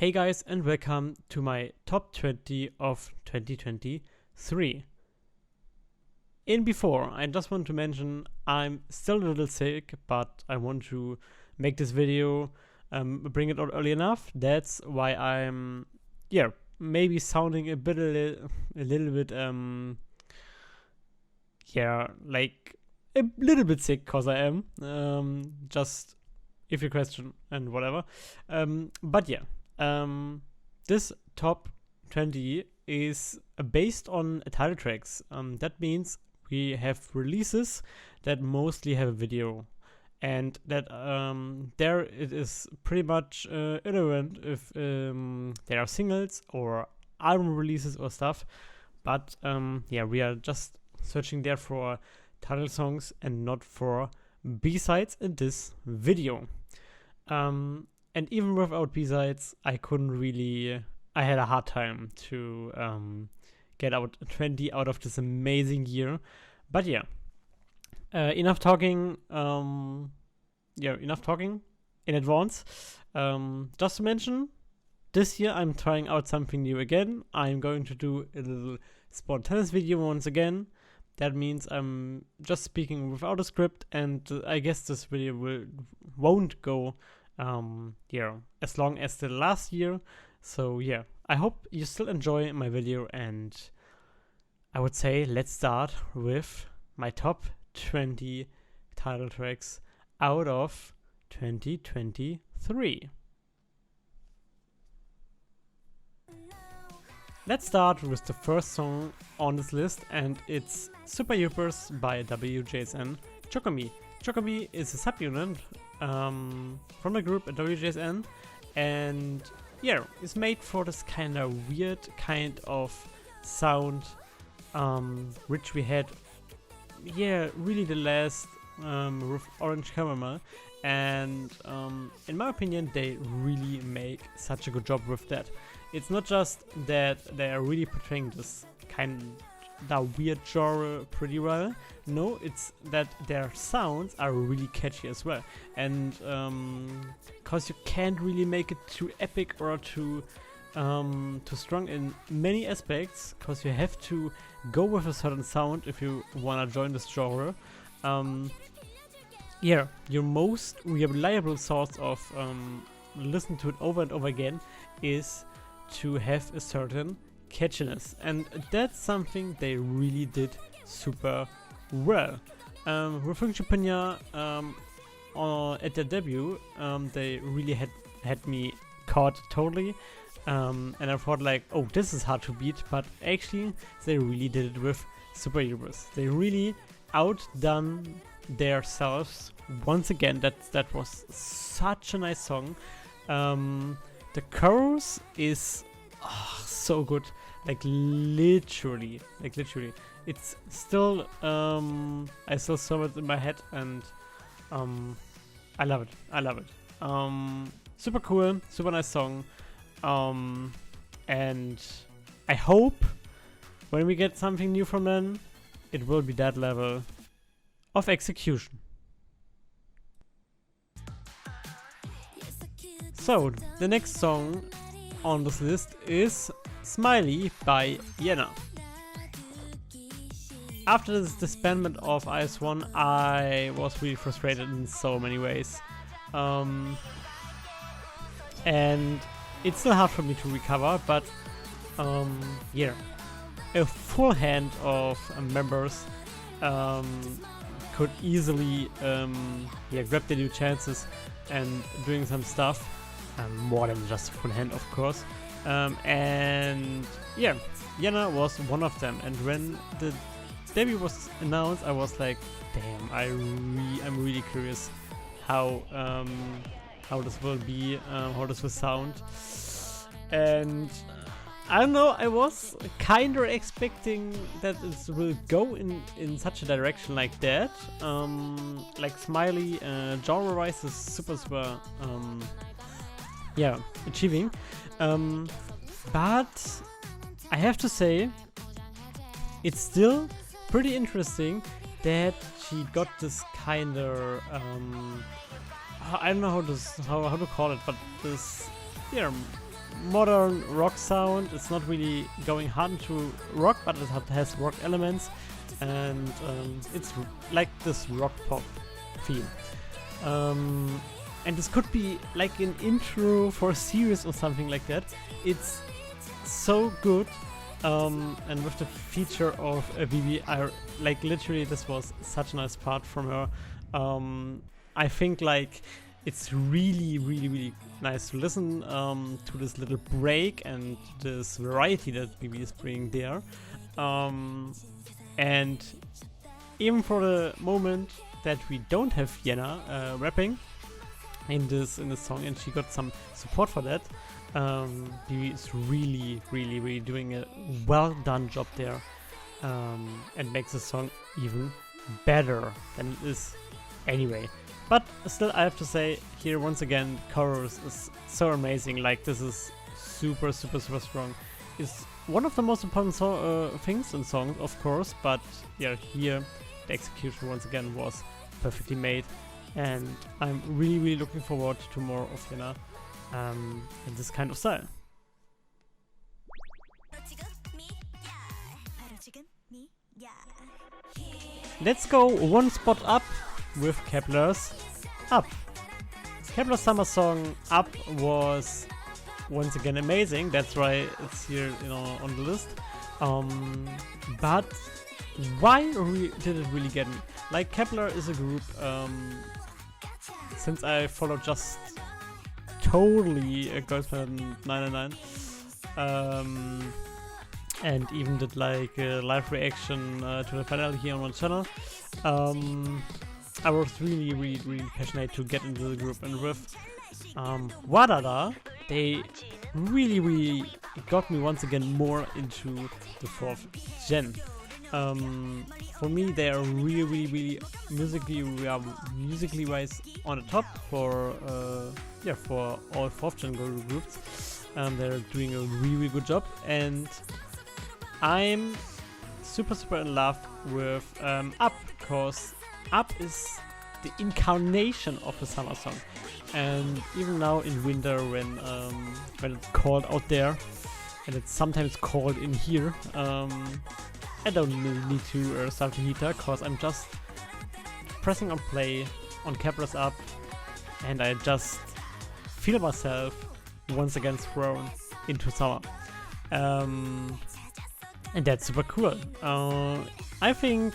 Hey guys, and welcome to my top 20 of 2023. Before, I just want to mention I'm still a little sick, but I want to make this video, bring it out early enough. That's why I'm, maybe sounding a little bit, like a little bit sick, cause I am. Just if you question and whatever. This top 20 is based on title tracks. That means we have releases that mostly have a video, and that there it is pretty much irrelevant if there are singles or album releases or stuff. But we are just searching there for title songs and not for B-sides in this video. And even without B-sides, I had a hard time to get out 20 out of this amazing year. But enough talking. Enough talking in advance. Just to mention, this year I'm trying out something new again. I'm going to do a little spontaneous video once again. That means I'm just speaking without a script, and I guess this video won't go as long as the last year. So I hope you still enjoy my video, and I would say let's start with my top 20 title tracks out of 2023. Let's start with the first song on this list, and it's Super Youpers by WJSN, Chocomi. Chocomi is a subunit from the group WJSN, and it's made for this kind of weird kind of sound, which we had really the last with Orange Caramel, and in my opinion they really make such a good job with that. It's not just that they are really portraying this kind of weird genre pretty well. No, it's that their sounds are really catchy as well. And cause you can't really make it too epic or too strong in many aspects, cause you have to go with a certain sound if you wanna join this genre. Your most reliable source of listen to it over and over again is to have a certain catchiness, and that's something they really did super well. With Function Pina at their debut, they really had me caught totally, and I thought like, oh, this is hard to beat, but actually they really did it with Super Youpers. They really outdone themselves once again. That was such a nice song. The chorus is so good, like literally, it's still I still saw it in my head, and I love it. Super cool, super nice song, and I hope when we get something new from them, it will be that level of execution. So, the next song on this list is Smiley by Yenna. After this disbandment of IS1, I was really frustrated in so many ways. And it's still hard for me to recover, but a full hand of members could easily grab their new chances and doing some stuff. More than just a full hand, of course. Yenna was one of them, and when the debut was announced, I was like, damn, I'm really curious how this will be, how this will sound. And I don't know, I was kinda expecting that it will go in such a direction like that. Like Smiley, genre-wise is super achieving. But I have to say, it's still pretty interesting that she got this kind of I don't know how to call it, but this modern rock sound. It's not really going hard into rock, but it has rock elements, and it's like this rock pop theme. And this could be like an intro for a series or something like that. It's so good. And with the feature of Vivi, like literally this was such a nice part from her. I think like it's really nice to listen to this little break and this variety that Vivi is bringing there. And even for the moment that we don't have Vienna rapping in this song, and she got some support for that, Vivi is really doing a well done job there, and makes the song even better than it is anyway. But still, I have to say here once again, chorus is so amazing. Like this is super strong. It's one of the most important things in songs, of course, but yeah, here the execution once again was perfectly made, and I'm really looking forward to more of Vienna in this kind of style. Let's go one spot up with Kepler's Up. Kepler's summer song Up was once again amazing. That's why it's here, on the list. But why did it really get me? Like, Kepler is a group, since I follow just totally Girls Planet 999, and even did like a live reaction to the finale here on my channel. I was really passionate to get into the group, and with Wadada, they really got me once again more into the 4th gen. For me, they are really musically wise on the top for all 4th gen girl groups. They're doing a really good job, and I'm super in love with Up, because Up is the incarnation of a summer song. And even now in winter, when it's cold out there, and it's sometimes cold in here, I don't need to start the heater, because I'm just pressing on play on Kepler's Up, and I just feel myself once again thrown into summer. And that's super cool. I think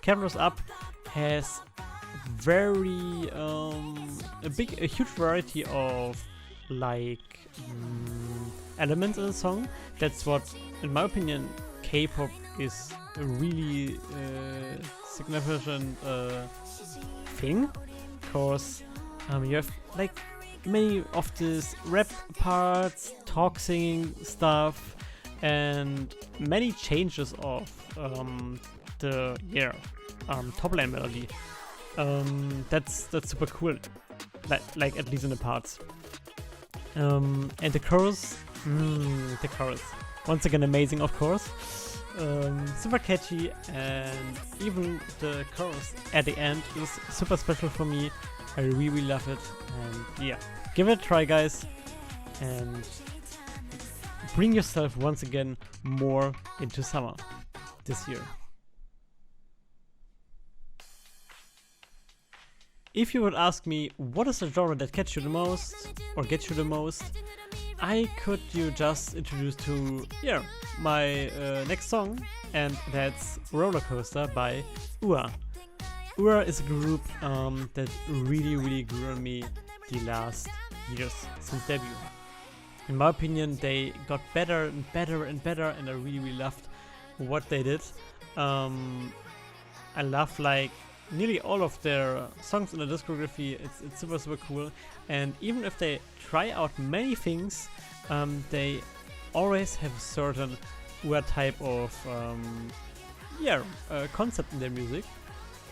Kepler's Up has a huge variety of elements in the song. That's what, in my opinion, K-pop is a really significant thing, because you have like many of these rap parts, talk singing stuff, and many changes of the top line melody. That's super cool, like at least in the parts. And the chorus once again amazing, of course. Super catchy, and even the chorus at the end is super special for me. I really love it, and yeah, give it a try, guys, and bring yourself once again more into summer this year. If you would ask me what is the genre that gets you the most, I could you just introduce to my next song, and that's Roller Coaster by UA. UA is a group that really grew on me the last years since debut. In my opinion, they got better and better, and I really loved what they did. I love like nearly all of their songs in the discography. It's super cool, and even if they try out many things, they always have a certain weird type of concept in their music,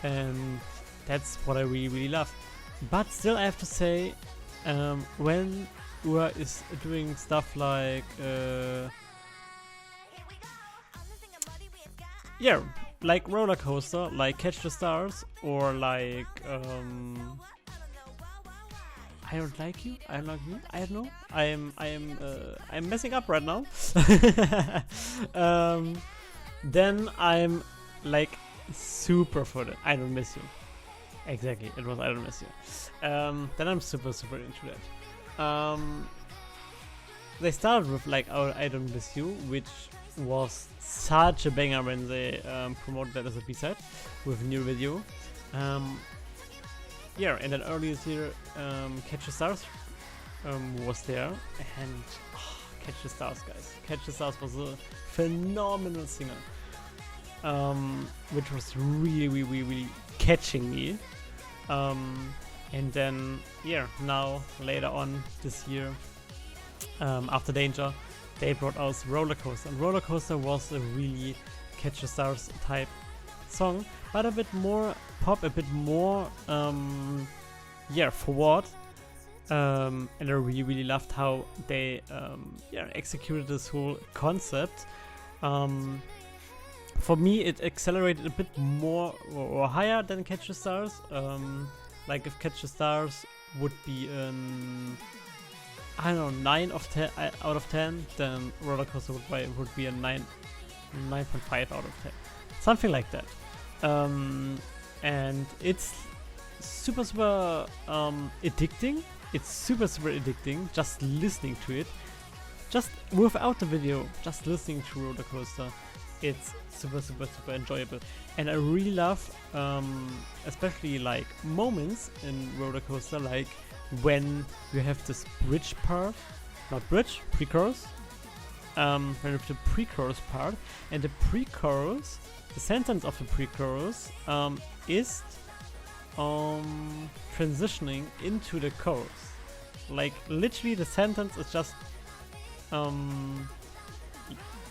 and that's what I really love. But still, I have to say, when UA is doing stuff like like Roller Coaster, like Catch the Stars, or like I don't like you. I don't like you. I don't know. I'm messing up right now. Then I'm like super for it. I don't miss you. Exactly. It was I don't miss you. Then I'm super into that. They started with like I don't miss you, which was such a banger when they promoted that as a B-side with a new video. Yeah, and then earlier this year, Catch the Stars was there, and Catch the Stars, guys. Catch the Stars was a phenomenal singer, which was really catching me. And then, yeah, now later on this year, after Danger, they brought us Roller Coaster, and Roller Coaster was a really Catch the Stars type song, but a bit more pop, a bit more yeah, forward, and I really loved how they yeah, executed this whole concept. For me it accelerated a bit more or higher than Catch the Stars. Like if Catch the Stars would be an, I don't know, 9 out of 10, then Roller Coaster would be a 9.5 out of 10, something like that. And it's super addicting. It's super addicting just listening to it, just without the video, just listening to Roller Coaster. It's super enjoyable, and I really love especially like moments in Roller Coaster, like when you have this bridge part, not bridge, pre-chorus, when you have the pre-chorus part, and the pre-chorus, the sentence of the pre-chorus is transitioning into the chorus. Like literally the sentence is just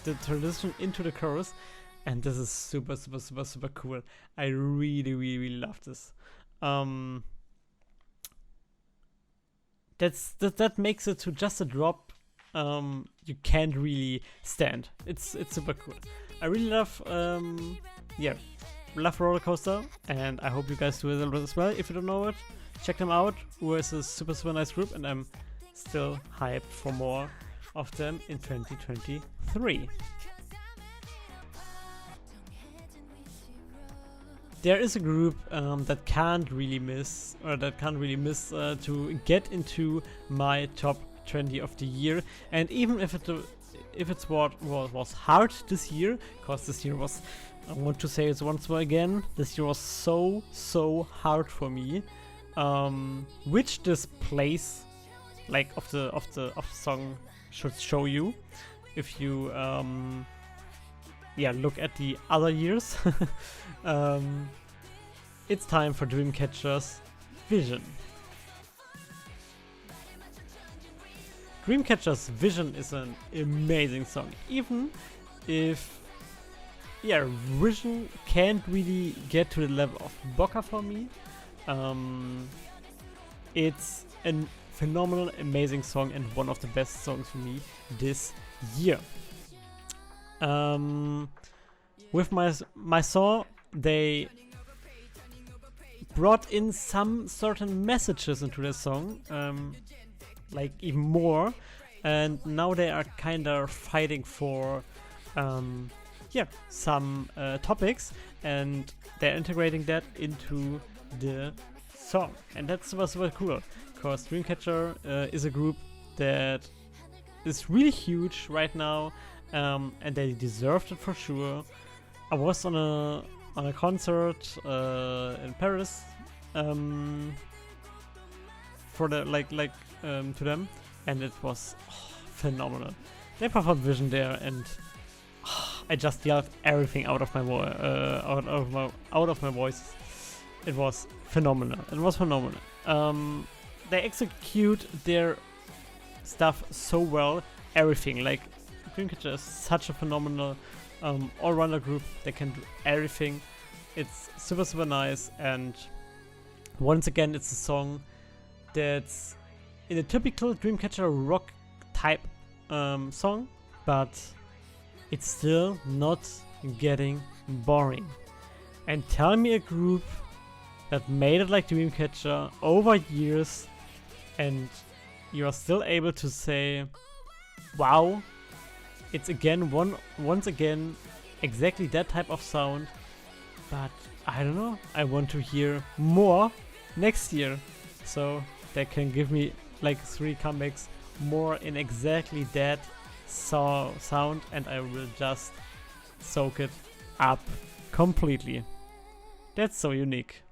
the transition into the chorus, and this is super cool. I really love this. That makes it to just a drop you can't really stand. It's super cool. I really love yeah, love Roller Coaster, and I hope you guys do it as well. If you don't know it, check them out. It's a super nice group, and I'm still hyped for more of them in 2023. There is a group that can't really miss to get into my top 20 of the year, and even if it's what was hard this year, because this year was, I want to say it once more again, this year was so hard for me, which this place like of the song should show you if you yeah, look at the other years. It's time for Dreamcatcher's Vision. Dreamcatcher's Vision is an amazing song, even if, yeah, Vision can't really get to the level of Bop Up for me. It's a phenomenal, amazing song, and one of the best songs for me this year. With my song, they brought in some certain messages into the song, like even more, and now they are kind of fighting for yeah, some topics, and they're integrating that into the song, and that's super cool, because Dreamcatcher is a group that is really huge right now, and they deserved it for sure. I was on a concert in Paris for the to them, and it was phenomenal. They performed Vision there, and I just yelled everything out of my voice. It was phenomenal. They execute their stuff so well. Everything, like, Dreamcatcher is such a phenomenal all-rounder group. They can do everything. It's super nice, and once again, it's a song that's in a typical Dreamcatcher rock type song, but it's still not getting boring. And tell me a group that made it like Dreamcatcher over years and you are still able to say, wow, it's again once again exactly that type of sound, but I don't know, I want to hear more next year, so they can give me like 3 comebacks more in exactly that sound, and I will just soak it up completely. That's so unique.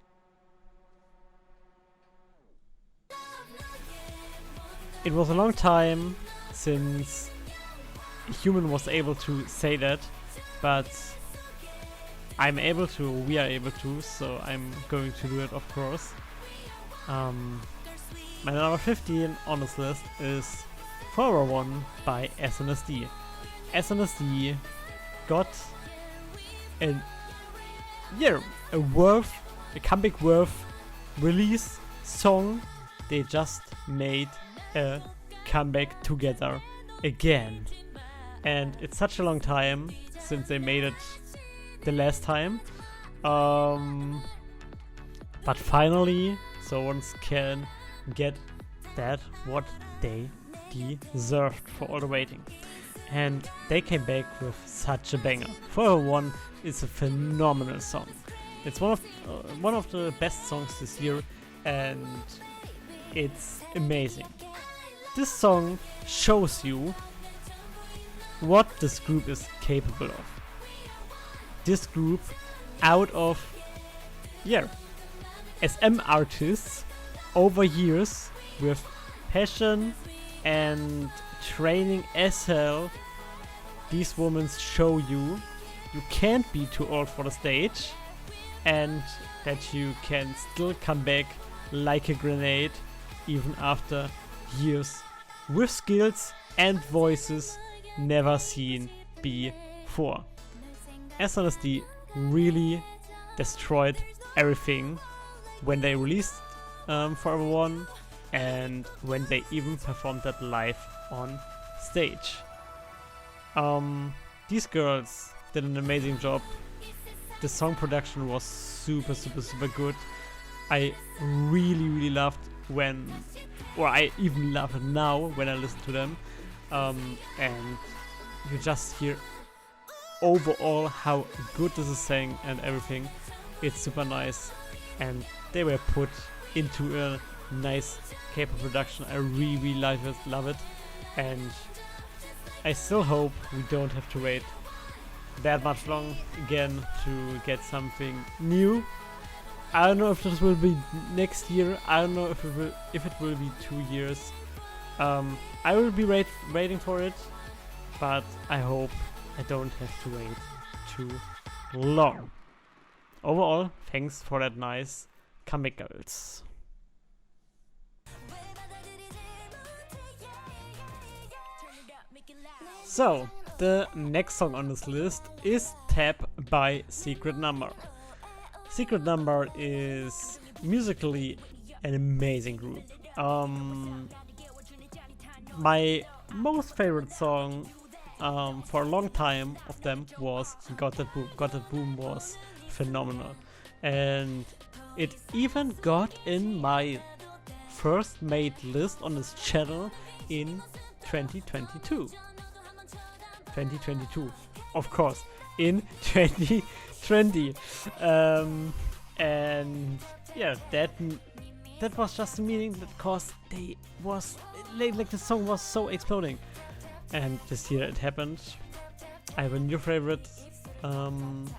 It was a long time since a human was able to say that, but we are able to, so I'm going to do it, of course. My number 15 on this list is Forever One by SNSD. SNSD got a comeback worth release song. They just made a comeback together again, and it's such a long time since they made it the last time, but finally someone can get that what they deserved for all the waiting, and they came back with such a banger. Forever One is a phenomenal song. It's one of the best songs this year, and it's amazing. This song shows you what this group is capable of. This group, out of SM artists over years with passion and training as hell, these women show you can't be too old for the stage, and that you can still come back like a grenade even after years, with skills and voices never seen before. SNSD really destroyed everything when they released Forever One, and when they even performed that live on stage. These girls did an amazing job. The song production was super good. I really loved I even love it now when I listen to them, and you just hear overall how good this is sang and everything. It's super nice, and they were put into a nice Kpop production. I really love it, and I still hope we don't have to wait that much long again to get something new. I don't know if this will be next year. I don't know if it will be 2 years. I will be waiting for it, but I hope I don't have to wait too long. Overall, thanks for that nice comeback, girls. So, the next song on this list is Tap by Secret Number. Secret Number is musically an amazing group. My most favorite song for a long time of them was Got That Boom. Got That Boom was phenomenal, and it even got in my first made list on this channel in 2022. 2022, of course, in 2020. And yeah, that was just the meaning, because they was like the song was so exploding, and this year it happened. I have a new favorite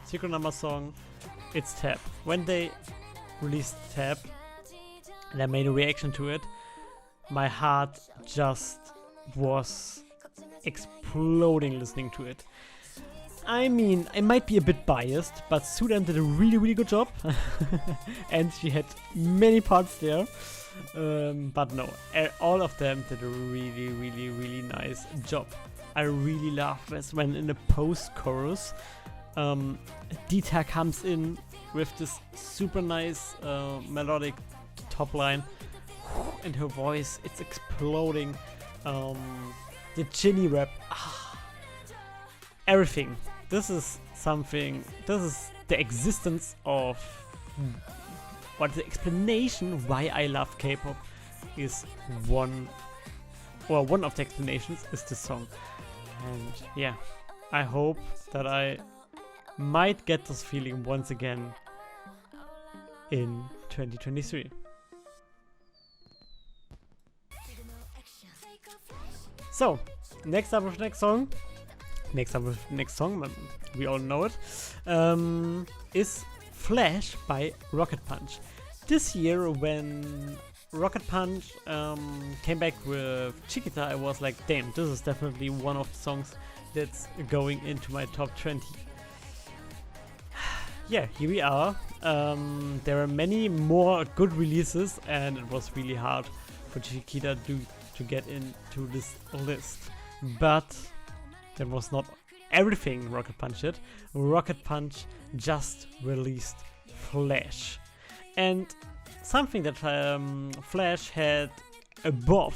Secret Number song. It's Tap. When they released Tap and I made a reaction to it, my heart just was exploding listening to it. I mean, I might be a bit biased, but Sudan did a really good job, and she had many parts there. But no, all of them did a really nice job. I really love this when in the post-chorus, Dita comes in with this super nice melodic top line, and her voice, it's exploding. The Ginny rap, everything. This is the existence of, what the explanation why I love K-pop. is one of the explanations is this song. And yeah, I hope that I might get this feeling once again in 2023. So, next song, we all know it, is Flash by Rocket Punch. This year, when Rocket Punch came back with Chiquita, I was like, damn, this is definitely one of the songs that's going into my top 20. Yeah, here we are. There are many more good releases, and it was really hard for Chiquita to get into this list. But that was not everything Rocket Punch did. Rocket Punch just released Flash. And something that Flash had above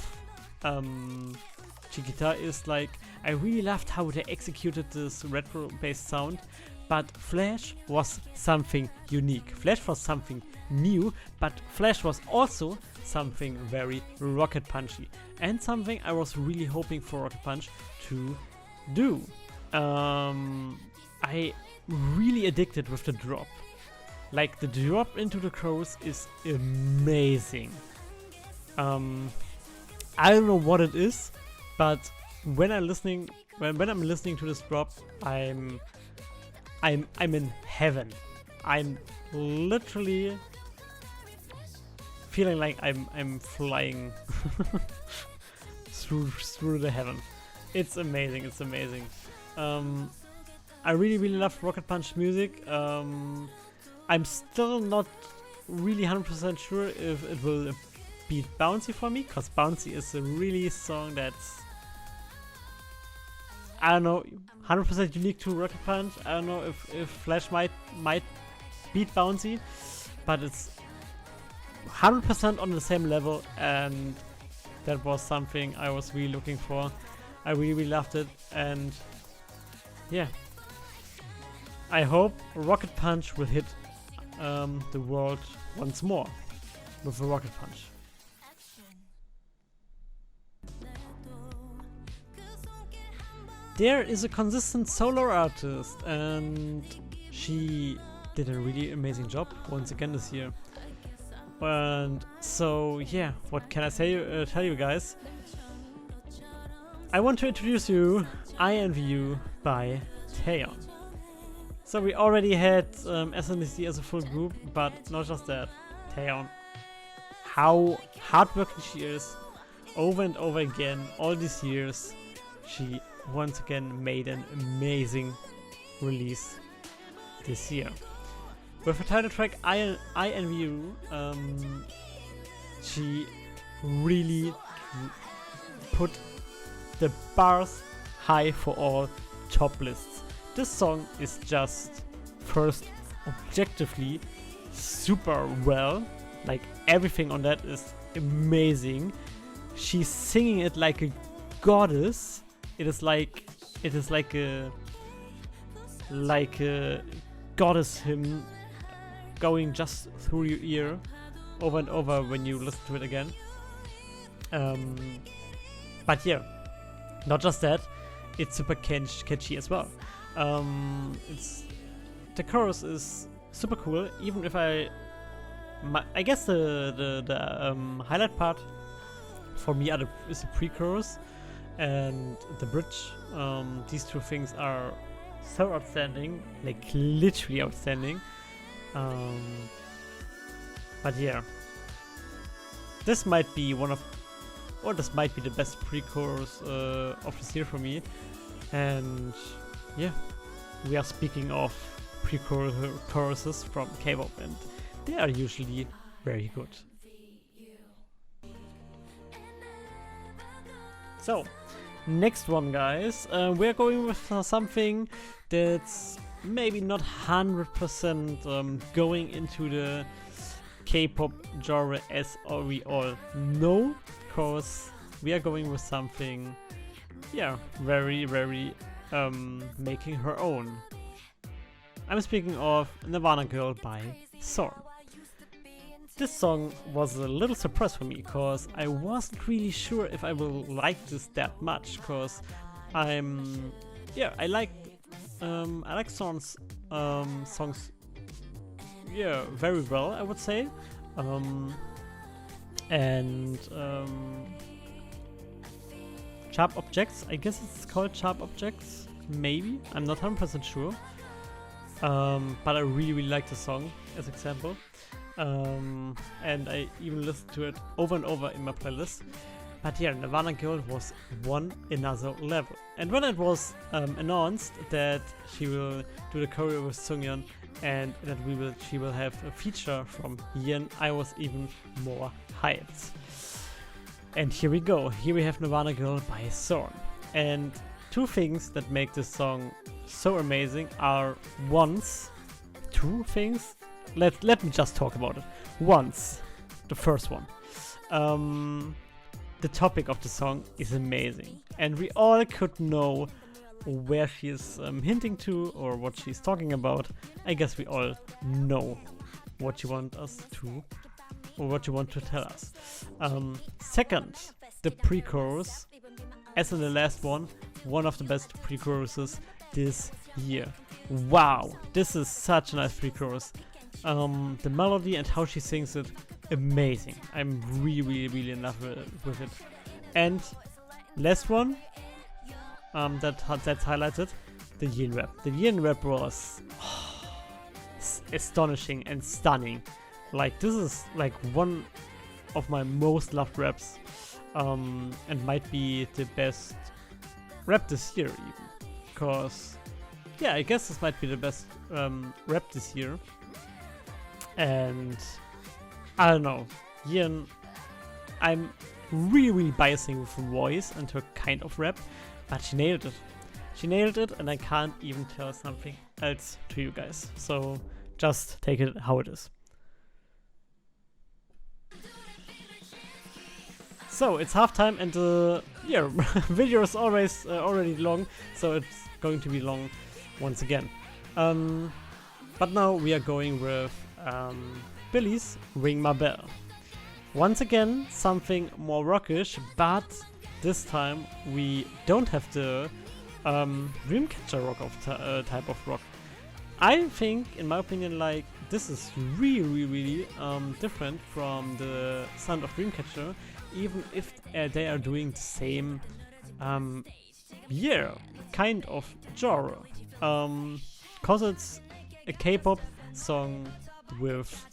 Chiquita is like, I really loved how they executed this retro-based sound, but Flash was something unique. Flash was something new, but Flash was also something very Rocket Punchy, and something I was really hoping for Rocket Punch to do. I really addicted with the drop. Like, the drop into the chorus is amazing. I don't know what it is, but when I'm listening to this drop, I'm in heaven. I'm literally feeling like I'm flying through the heaven. It's amazing. It's amazing. I really love Rocket Punch music. I'm still not really 100% sure if it will beat Bouncy for me, because Bouncy is a really song that's, I don't know, 100% unique to Rocket Punch. I don't know if Flash might beat Bouncy, but it's 100% on the same level, and that was something I was really looking for. I really loved it, and yeah, I hope Rocket Punch will hit the world once more with a Rocket Punch. There is a consistent solo artist, and she did a really amazing job once again this year. And so yeah, what can I say? Tell you guys? I want to introduce you I Envy You by Taeyeon. So we already had SNSD as a full group, but not just that. Taeyeon, how hardworking she is, over and over again, all these years, she once again made an amazing release this year. With her title track I Envy You, she really put the bars high for all top lists. This song is just, first, objectively super well. Like, everything on that is amazing. She's singing it like a goddess. It is like a goddess hymn going just through your ear over and over when you listen to it again. But yeah, not just that, it's super catchy as well. The chorus is super cool, even if I guess the highlight part for me is the pre-chorus and the bridge. These two things are so outstanding, like literally outstanding. But yeah, this might be this might be the best pre-chorus of this year for me. And yeah, we are speaking of pre-choruses from Kpop, and they are usually very good. So, next one, guys, we're going with something that's maybe not 100% going into the K-pop genre as we all know, because we are going with something, yeah, very making her own. I'm speaking of Nirvana Girl by Sorn. this song was a little surprise for me because I wasn't really sure if I will like this that much, because I like songs very well, I would say. Sharp Objects, I guess it's called Sharp Objects, maybe, I'm not 100% sure. But I really like the song as example. And I even listened to it over and over in my playlist. But yeah, Nirvana Girl was one another level. And when it was announced that she will do the choreo with Sungyeon and that she will have a feature from Yen, I was even more hyped. And here we go. Here we have Nirvana Girl by Zorn. And two things that make this song so amazing are two things. Let me just talk about it. The first one. The topic of the song is amazing, and we all could know where she is hinting to or what she's talking about. I guess we all know what you want us to, or what you want to tell us. Second, the pre-chorus, as in the last one of the best pre-choruses this year. Wow, this is such a nice pre-chorus. The melody and how she sings it, amazing. I'm really in love with it. And last one, that's highlighted, the Yin rap. The Yin rap was astonishing and stunning. Like, this is like one of my most loved raps, and might be the best rap this year even. Cause yeah, I guess this might be the best rap this year. And I don't know, Yin, I'm really biasing with her voice and her kind of rap, but she nailed it. She nailed it, and I can't even tell something else to you guys. So just take it how it is. So it's halftime, and the video is always already long, so it's going to be long once again. But now we are going with Billy's Ring My Bell. Once again, something more rockish, but this time we don't have the Dreamcatcher rock of type of rock. I think, in my opinion, like, this is really different from the sound of Dreamcatcher, even if they are doing the same kind of genre. Cause it's a K-pop song with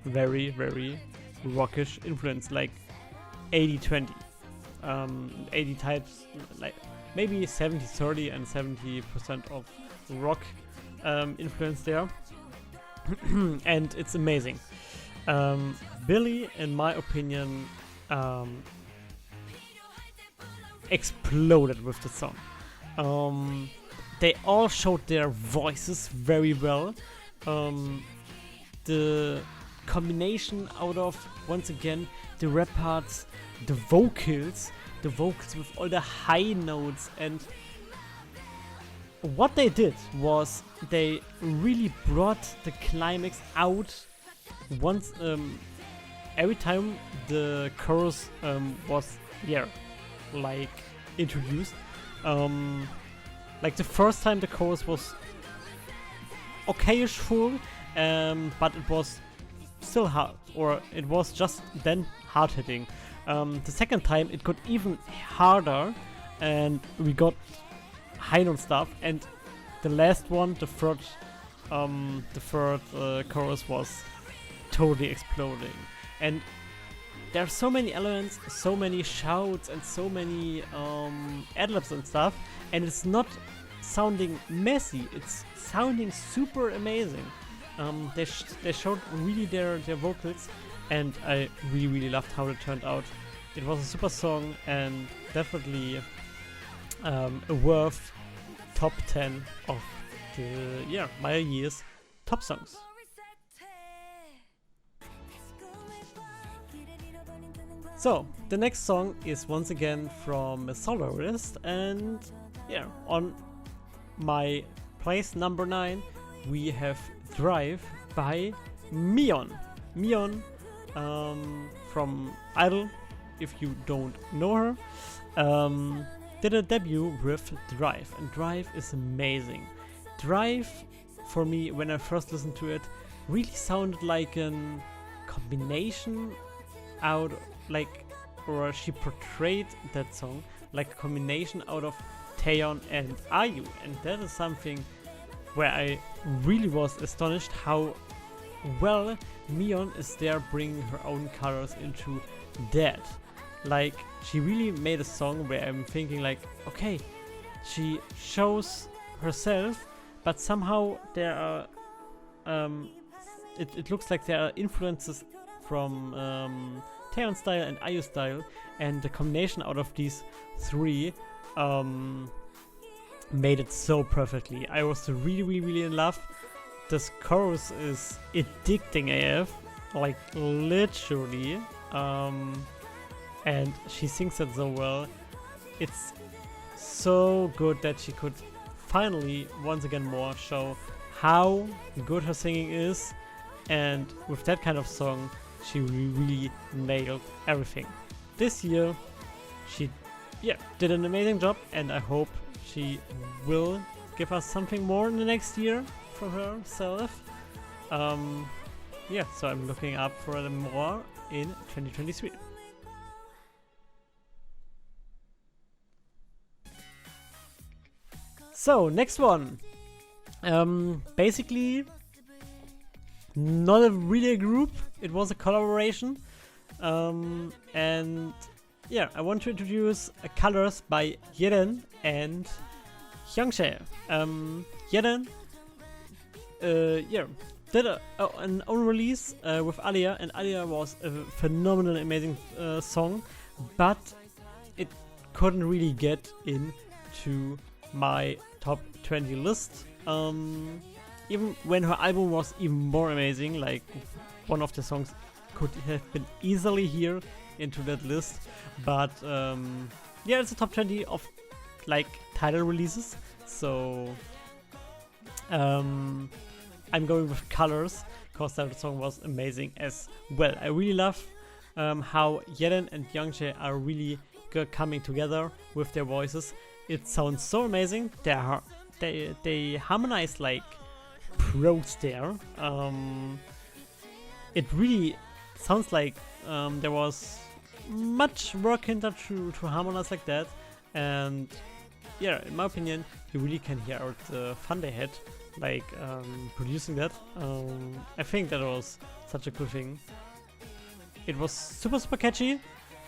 very rockish influence, like 80-20. 80 types, like maybe 70-30 and 70% of rock influence there. And it's amazing. Billy, in my opinion, exploded with the song. They all showed their voices very well. The combination out of, once again, the rap parts, the vocals with all the high notes, and what they did was they really brought the climax out once every time the chorus was like introduced. Like the first time the chorus was okayish full, but it was still hard, or it was just then hard hitting. The second time it got even harder, and we got high note stuff. And the last one, the third chorus was totally exploding. And there are so many elements, so many shouts, and so many ad-libs and stuff, and it's not sounding messy, it's sounding super amazing. They showed really their vocals, and I really loved how it turned out. It was a super song, and definitely a worth top 10 of the my year's top songs. So the next song is once again from a solo artist, and on my place number 9 we have Drive by Mion. Mion from Idol, if you don't know her, did a debut with Drive, and Drive is amazing. Drive, for me, when I first listened to it, really sounded like a combination out, like, or she portrayed that song like a combination out of Taeyeon and IU, and that is something where I really was astonished how well Miyeon is there bringing her own colors into that. Like, she really made a song where I'm thinking like, okay, she shows herself, but somehow there are it looks like there are influences from Taeyeon style and IU style, and the combination out of these three made it so perfectly. I was really in love. This chorus is addicting AF, like literally, and she sings it so well. It's so good that she could finally once again more show how good her singing is, and with that kind of song she really nailed everything. This year she did an amazing job, and I hope she will give us something more in the next year from herself. So I'm looking up for more in 2023. So next one, basically not really a group, it was a collaboration, and yeah, I want to introduce Colors by Yeren and Hyungjae. Yeren did an own release with Alia, and Alia was a phenomenal, amazing song, but it couldn't really get into my top 20 list. Even when her album was even more amazing, like one of the songs could have been easily here into that list, but it's a top 20 of like title releases, so I'm going with Colors because that song was amazing as well. I really love how Yeren and Hyungjae are really coming together with their voices. It sounds so amazing. They harmonize like pros there. It really sounds like there was much work into to harmonize like that, and yeah, in my opinion, you really can hear out the fun they had, like producing that. I think that was such a cool thing. It was super catchy,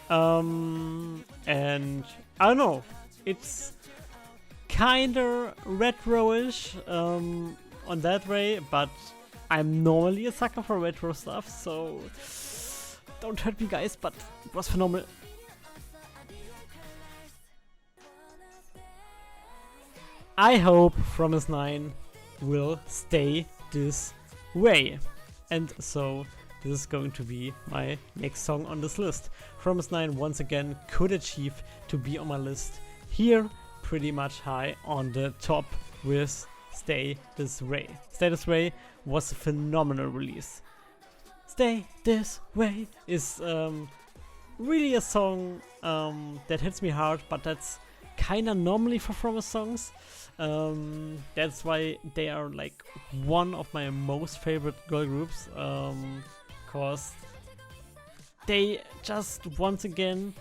and I don't know, it's kinda retro-ish on that way, but I'm normally a sucker for retro stuff, so don't hurt me guys, but it was phenomenal. I hope Promise 9 will stay this way, and so this is going to be my next song on this list. Promise 9 once again could achieve to be on my list here pretty much high on the top with Stay This Way. Stay This Way was a phenomenal release. Stay This Way is really a song that hits me hard, but that's kinda normally for Promise songs. That's why they are like one of my most favorite girl groups, cause they just once again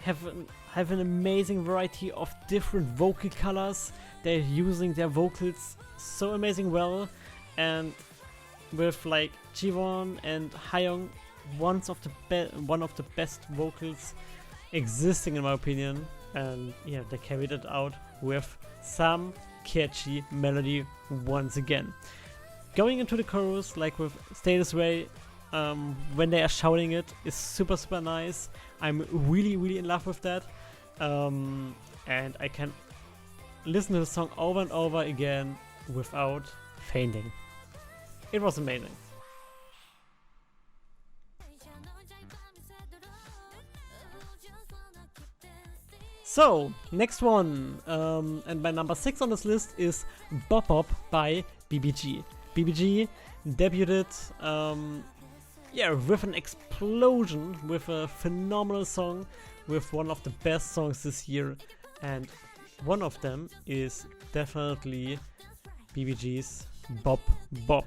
have an amazing variety of different vocal colors. They're using their vocals so amazing well, and with like Jiwon and Hayoung, one of the best vocals existing in my opinion, and yeah, they carried it out with some catchy melody once again. Going into the chorus, like with Stay This Way, when they are shouting it, is super nice. I'm really in love with that, and I can listen to the song over and over again without fainting. It was amazing. So, next one, and my number 6 on this list is Bop Up by BBG. BBG debuted yeah, with an explosion, with a phenomenal song, with one of the best songs this year, and one of them is definitely BBG's Bop Bop.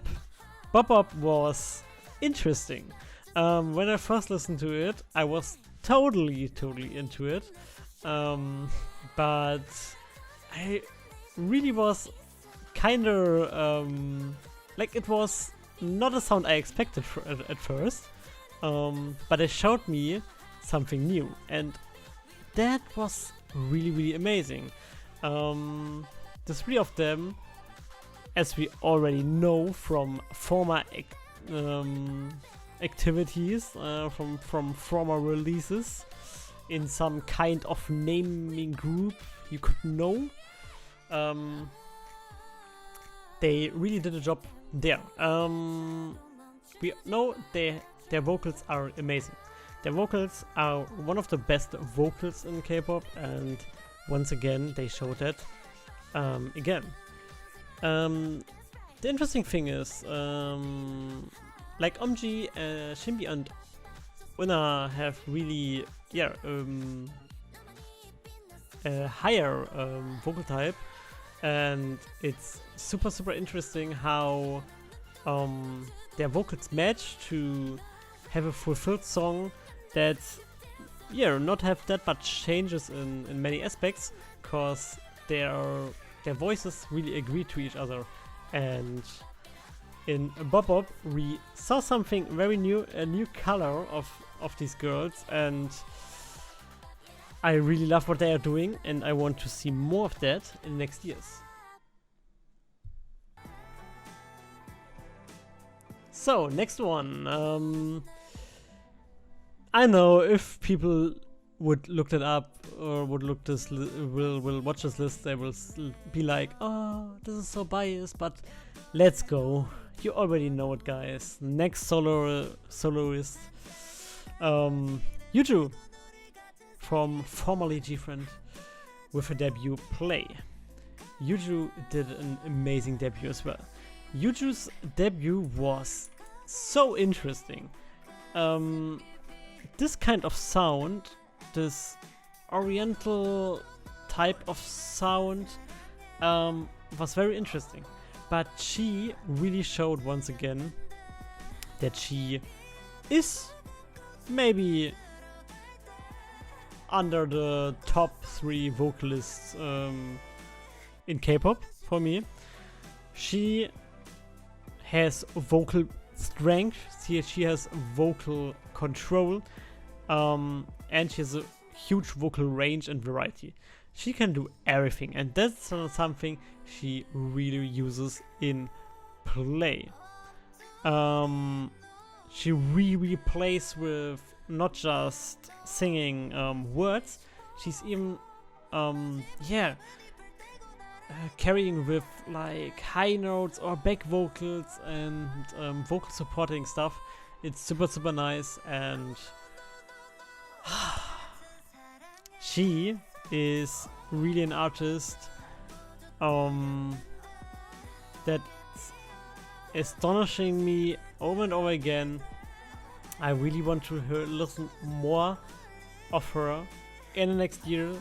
Bop Up was interesting. When I first listened to it, I was totally into it, but I really was kinda like, it was not a sound I expected at first, but it showed me something new, and that was really amazing. The three of them, as we already know from former activities, from former releases in some kind of naming group you could know, they really did a job there. We know their vocals are amazing. Their vocals are one of the best vocals in K-pop, and once again they showed that again. The interesting thing is, like Omji, Shinbi and Una have really, a higher vocal type, and it's super interesting how their vocals match to have a fulfilled song that not have that much changes in many aspects, because their voices really agree to each other. And in Bop Up we saw something very new, a new color of these girls, and I really love what they are doing, and I want to see more of that in the next years. So, next one. I know if people would look that up or would look this will watch this list, they will be like, oh, this is so biased, but let's go. You already know it, guys. Next soloist, Juju from formerly G-Friend with a debut Play. Juju did an amazing debut as well. Juju's debut was so interesting. This kind of sound, this oriental type of sound, was very interesting. But she really showed once again that she is maybe under the top 3 vocalists in K-pop for me. She has vocal strength, she has vocal control, and she has a huge vocal range and variety. She can do everything, and that's something she really uses in Play. She really plays with not just singing words, she's even carrying with like high notes or back vocals and vocal supporting stuff. It's super nice, and she is really an artist that's astonishing me over and over again. I really want to listen more of her in the next year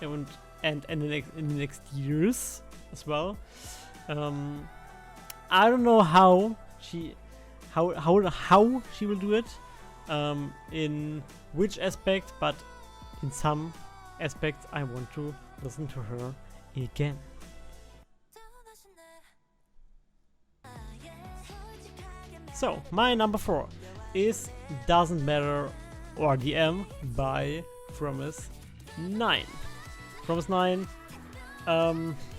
and in the next years as well. I don't know how she will do it, in which aspect, but in some aspects I want to listen to her again. So my number 4 is Doesn't Matter or DM by Promise9. Promise9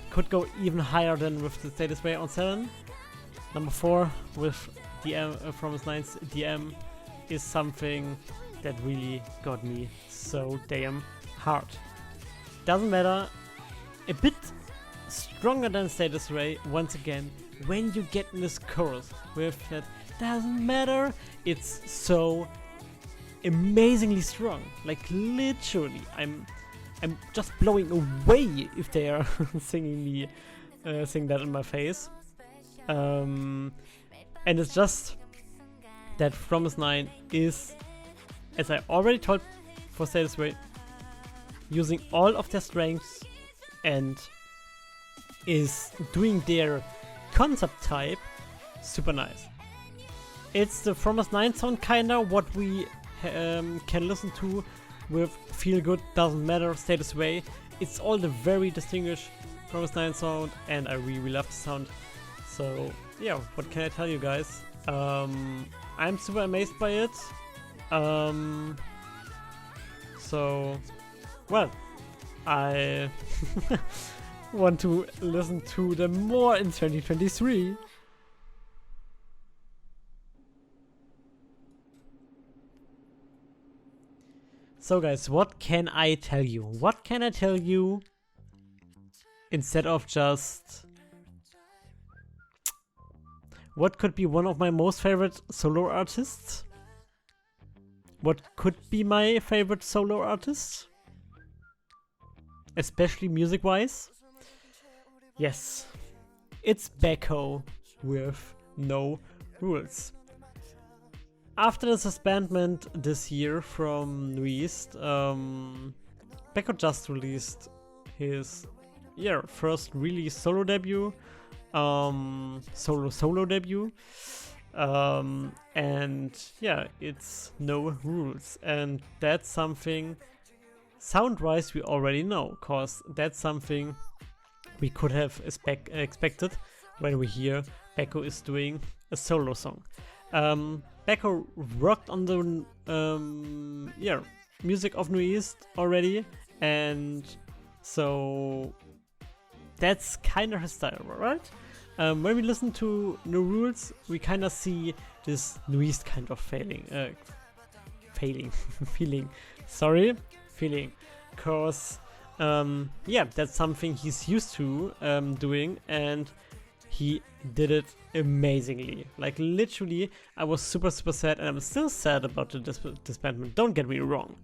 could go even higher than with the Stay This Way on 7. Number 4 with DM, Promise9's DM is something that really got me so damn hard. Doesn't Matter, a bit stronger than Stay This Way once again. When you get in this chorus with that doesn't matter, it's so amazingly strong. Like literally, I'm just blowing away if they are singing that in my face. And it's just that Promise 9 is, as I already told for Stay This Way, using all of their strengths and is doing their concept type super nice. It's the Promise 9 sound kinda what we can listen to with Feel Good, Doesn't Matter, Stay This Way. It's all the very distinguished Promise 9 sound, and I really love the sound. So yeah, what can I tell you guys? I'm super amazed by it. So, well, I want to listen to them more in 2023. So guys, what can I tell you? What can I tell you instead of just what could be one of my most favorite solo artists? What could be my favorite solo artist? Especially music-wise? Yes, it's Beko with No Rules. After the disbandment this year from Nuist, Beko just released his first really solo debut, solo debut, and yeah, it's No Rules, and that's something sound-wise we already know, cause that's something we could have expected when we hear Beko is doing a solo song. Beko worked on the music of Nuist already, and so that's kind of his style, right? When we listen to No Rules, we kind of see this Nuist kind of feeling, cause that's something he's used to doing, and he did it amazingly. Like literally, I was super sad, and I'm still sad about the disbandment. Don't get me wrong.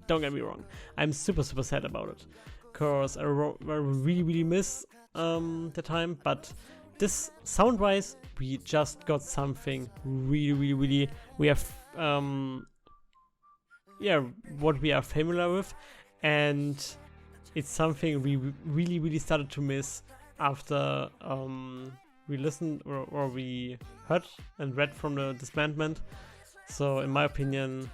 I'm super sad about it, cause I really miss the time. But this sound-wise, we just got something really. We have what we are familiar with, and it's something we really started to miss after we listened or we heard and read from the disbandment. So in my opinion,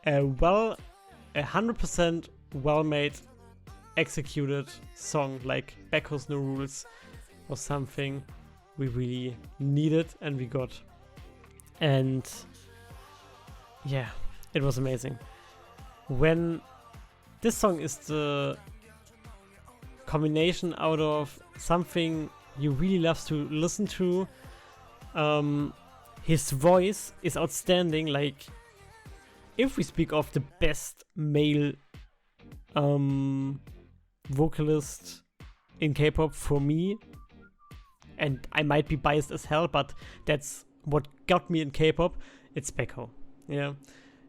a 100% well-made, executed song like Beko's No Rules was something we really needed and we got. And yeah, it was amazing. When this song is the combination out of something you really love to listen to. His voice is outstanding. Like, if we speak of the best male vocalist in K-pop for me, and I might be biased as hell, but that's what got me in K-pop, it's Beko. Yeah,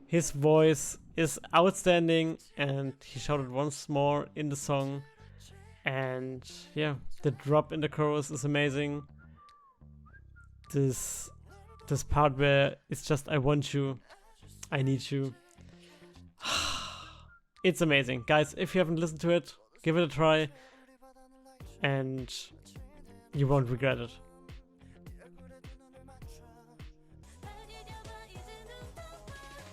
his voice is outstanding, and he shouted once more in the song. And yeah, the drop in the chorus is amazing. This part where it's just I want you, I need you. It's amazing. Guys, if you haven't listened to it, give it a try and you won't regret it.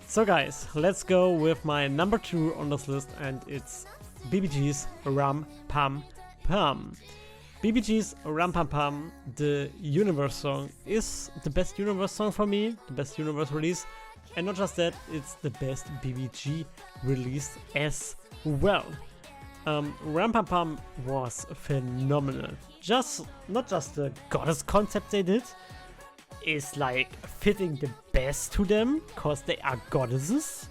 So guys, let's go with my number 2 on this list, and it's BBG's Ram Pam Pam. BBG's Ram Pam Pam, the Universe song, is the best Universe song for me, the best Universe release, and not just that, it's the best BBG release as well. Ram Pam Pam was phenomenal. Not just the goddess concept they did is like fitting the best to them, cause they are goddesses.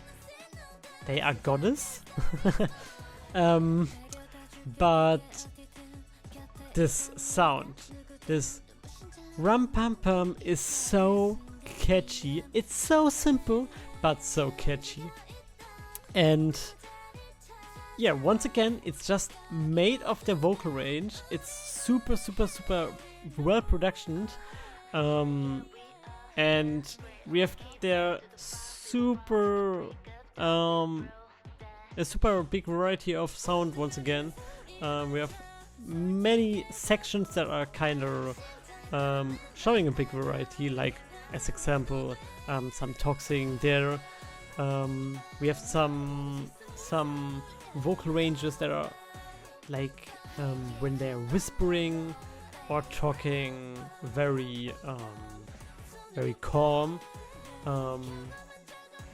They are goddess. But this sound, this Ram Pam Pam is so catchy. It's so simple, but so catchy. And yeah, once again, it's just made of the vocal range. It's super well productioned. and we have their super a super big variety of sound once again. We have many sections that are kind of showing a big variety, like as example some toxing there. We have some vocal ranges that are like when they're whispering or talking very calm,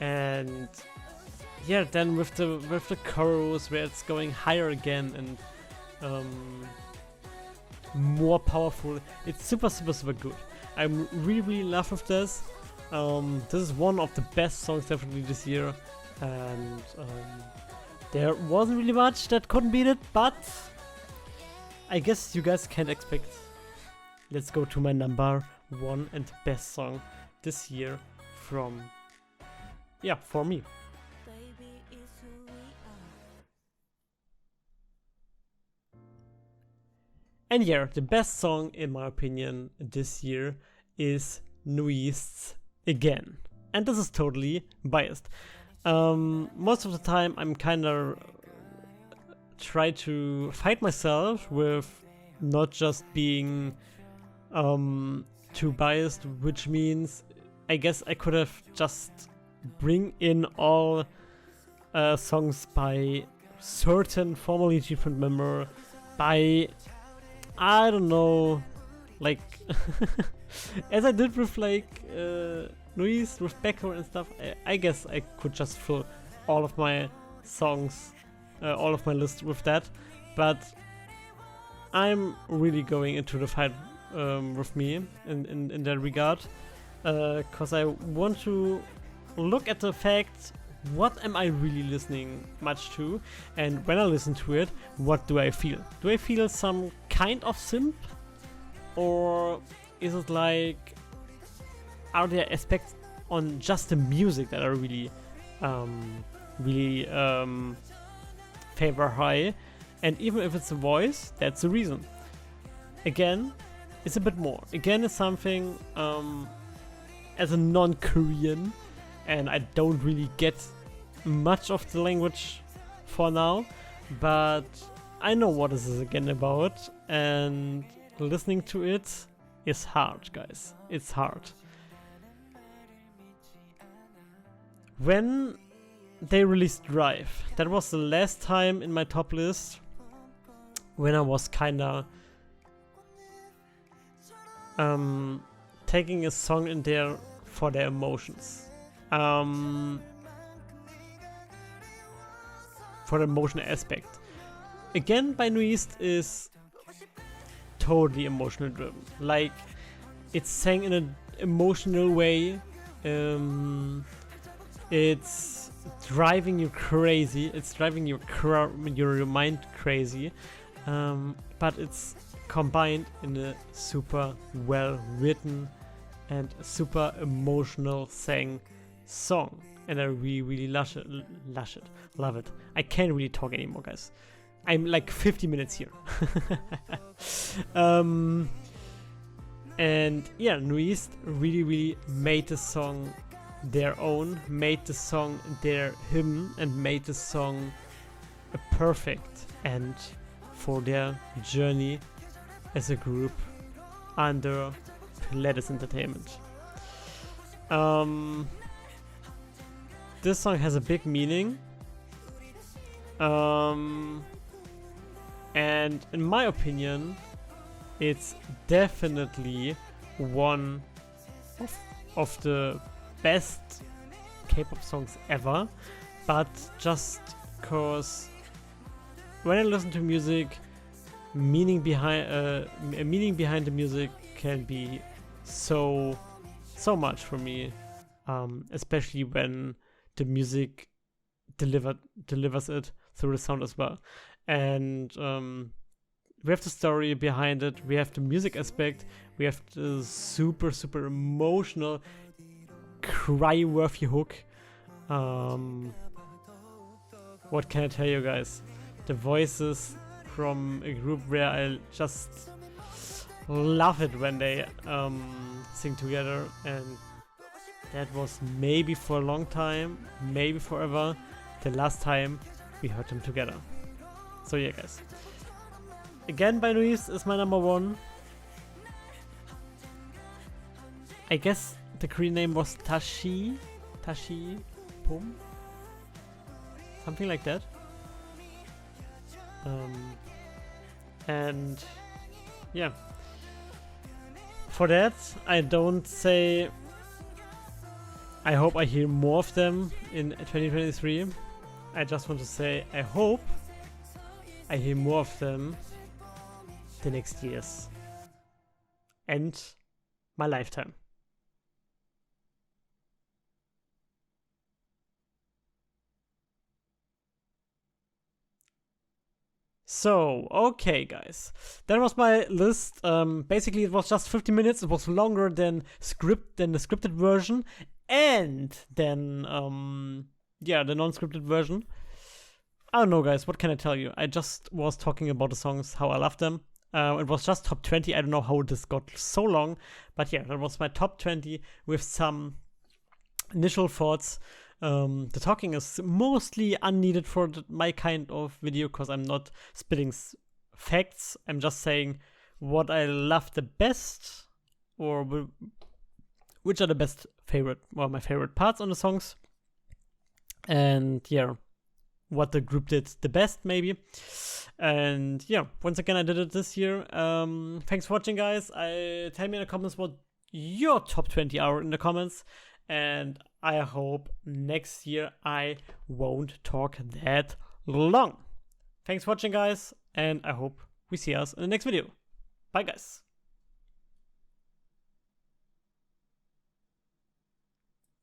and yeah, then with the chorus where it's going higher again and more powerful. It's super good. I'm really in love with this. This is one of the best songs definitely this year, and there wasn't really much that couldn't beat it, but I guess you guys can't expect. Let's go to my number one and best song this year from, yeah, for me. And yeah, the best song in my opinion this year is Nuist's Again. And this is totally biased. Most of the time I'm kinda try to fight myself with not just being too biased, which means I guess I could have just bring in all songs by certain formerly different member, by I don't know, like as I did with like Nuist, with Becker and stuff. I guess I could just fill all of my songs, all of my list with that, but I'm really going into the fight with me in that regard, because I want to look at the fact, what am I really listening much to, and when I listen to it, what do I feel? Do I feel some kind of simp, or is it like, are there aspects on just the music that are really favor high? And even if it's a voice, that's the reason. Again, it's a bit more. Again, it's something as a non-Korean, and I don't really get much of the language for now, but I know what this is again about, and listening to it is hard, guys. It's hard. When they released Drive, that was the last time in my top list when I was kinda taking a song in there for their emotions. For the emotional aspect. Again, by Nuist is totally emotional driven. Like, it's sang in an emotional way. It's driving you crazy. It's driving your mind crazy. But it's combined in a super well written and super emotional sang song, and I really love it. I can't really talk anymore, guys. I'm like 50 minutes here. And yeah, Nuist really made the song their own, made the song their hymn, and made the song a perfect end for their journey as a group under Pledis Entertainment. This song has a big meaning, and in my opinion, it's definitely one of the best K-pop songs ever. But just cause when I listen to music, meaning behind the music can be so much for me, especially when the music delivers it through the sound as well. And we have the story behind it, we have the music aspect, we have the super emotional cry-worthy hook. What can I tell you guys? The voices from a group where I just love it when they sing together, and that was maybe for a long time, maybe forever, the last time we heard them together. So yeah, guys. Again, by Luis is my number one. I guess the Korean name was Tashi Pum, something like that. And yeah, for that I don't say I hope I hear more of them in 2023. I just want to say I hope I hear more of them the next years and my lifetime. So, okay guys, that was my list. Basically it was just 50 minutes, it was longer than the scripted version, and then, yeah, the non-scripted version. I don't know guys, what can I tell you? I just was talking about the songs, how I love them. It was just top 20, I don't know how this got so long, but yeah, that was my top 20 with some initial thoughts. The talking is mostly unneeded for my kind of video because I'm not spitting facts. I'm just saying what I love the best, or which are the best my favorite parts on the songs, and yeah, what the group did the best maybe. And yeah, once again I did it this year. Thanks for watching guys. Tell me in the comments what your top 20 are in the comments, and I hope next year I won't talk that long. Thanks for watching guys, and I hope we see us in the next video. Bye guys.